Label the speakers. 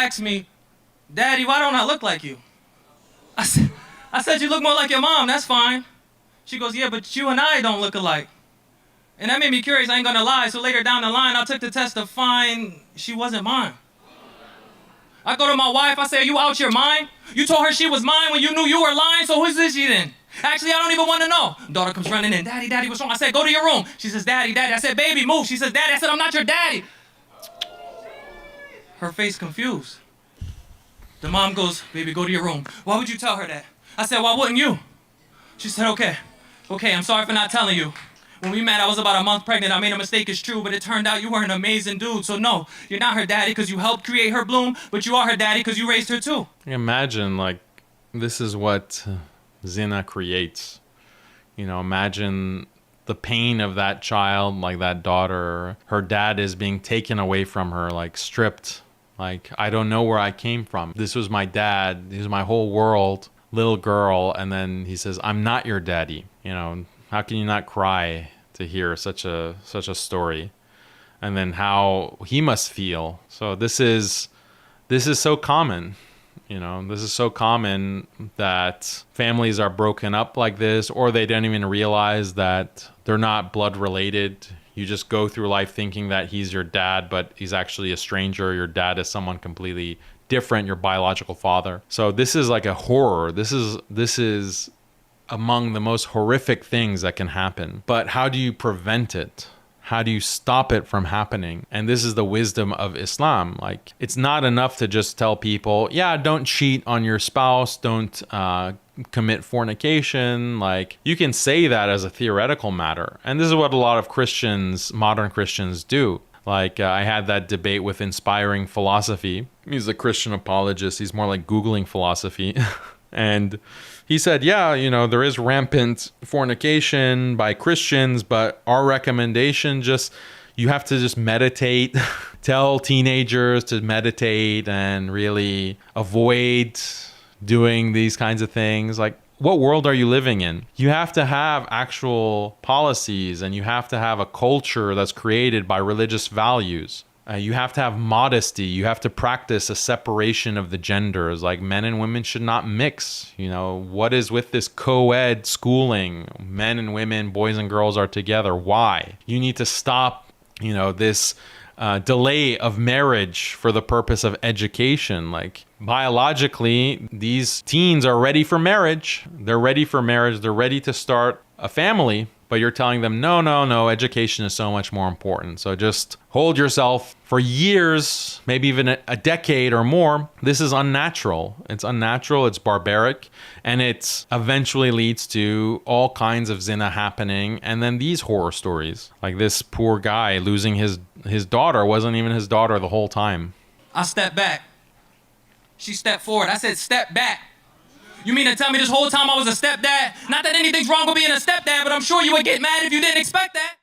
Speaker 1: asked me, Daddy, why don't I look like you? I said, you look more like your mom, that's fine. She goes, yeah, but you and I don't look alike. And that made me curious, I ain't gonna lie. So later down the line, I took the test to find she wasn't mine. I go to my wife, I say, are you out your mind? You told her she was mine when you knew you were lying, so who's this she then? Actually, I don't even want to know. Daughter comes running in, Daddy, Daddy, what's wrong? I said, go to your room. She says, Daddy, Daddy. I said, baby, move. She says, Daddy. I said, I'm not your daddy. Her face confused. The mom goes, baby, go to your room. Why would you tell her that? I said, why wouldn't you? She said, okay, I'm sorry for not telling you. When we met, I was about a month pregnant. I made a mistake, it's true, but it turned out you were an amazing dude. So no, you're not her daddy because you helped create her bloom, but you are her daddy because you raised her too.
Speaker 2: Imagine, like, this is what zina creates. You know, imagine the pain of that child, like that daughter. Her dad is being taken away from her, like stripped. Like, I don't know where I came from. This was my dad. He was my whole world, little girl. And then he says, I'm not your daddy. You know, how can you not cry to hear such a story? And then how he must feel. So this is so common. You know, this is so common that families are broken up like this, or they don't even realize that they're not blood related. You just go through life thinking that he's your dad, but he's actually a stranger. Your dad is someone completely different, your biological father. So this is like a horror. This is among the most horrific things that can happen. But how do you prevent it? How do you stop it from happening? And this is the wisdom of Islam. Like, it's not enough to just tell people, yeah, don't cheat on your spouse, don't commit fornication. Like, you can say that as a theoretical matter. And this is what a lot of Christians, modern Christians, do. Like, I had that debate with Inspiring Philosophy. He's a Christian apologist. He's more like Googling philosophy. And he said, yeah, you know, there is rampant fornication by Christians, but our recommendation you have to just meditate, tell teenagers to meditate and really avoid doing these kinds of things. Like, what world are you living in? You have to have actual policies, and you have to have a culture that's created by religious values. You have to have modesty. You have to practice a separation of the genders. Like, men and women should not mix. You know, what is with this co-ed schooling? Men and women, boys and girls are together. Why? You need to stop, you know, this delay of marriage for the purpose of education. Like, biologically, these teens are ready for marriage. They're ready for marriage. They're ready to start a family. But you're telling them, no, education is so much more important. So just hold yourself for years, maybe even a decade or more. This is unnatural. It's unnatural, it's barbaric, and it eventually leads to all kinds of zina happening. And then these horror stories, like this poor guy losing his daughter, wasn't even his daughter the whole time.
Speaker 1: I stepped back. She stepped forward. I said, step back. You mean to tell me this whole time I was a stepdad? Not that anything's wrong with being a stepdad, but I'm sure you would get mad if you didn't expect that.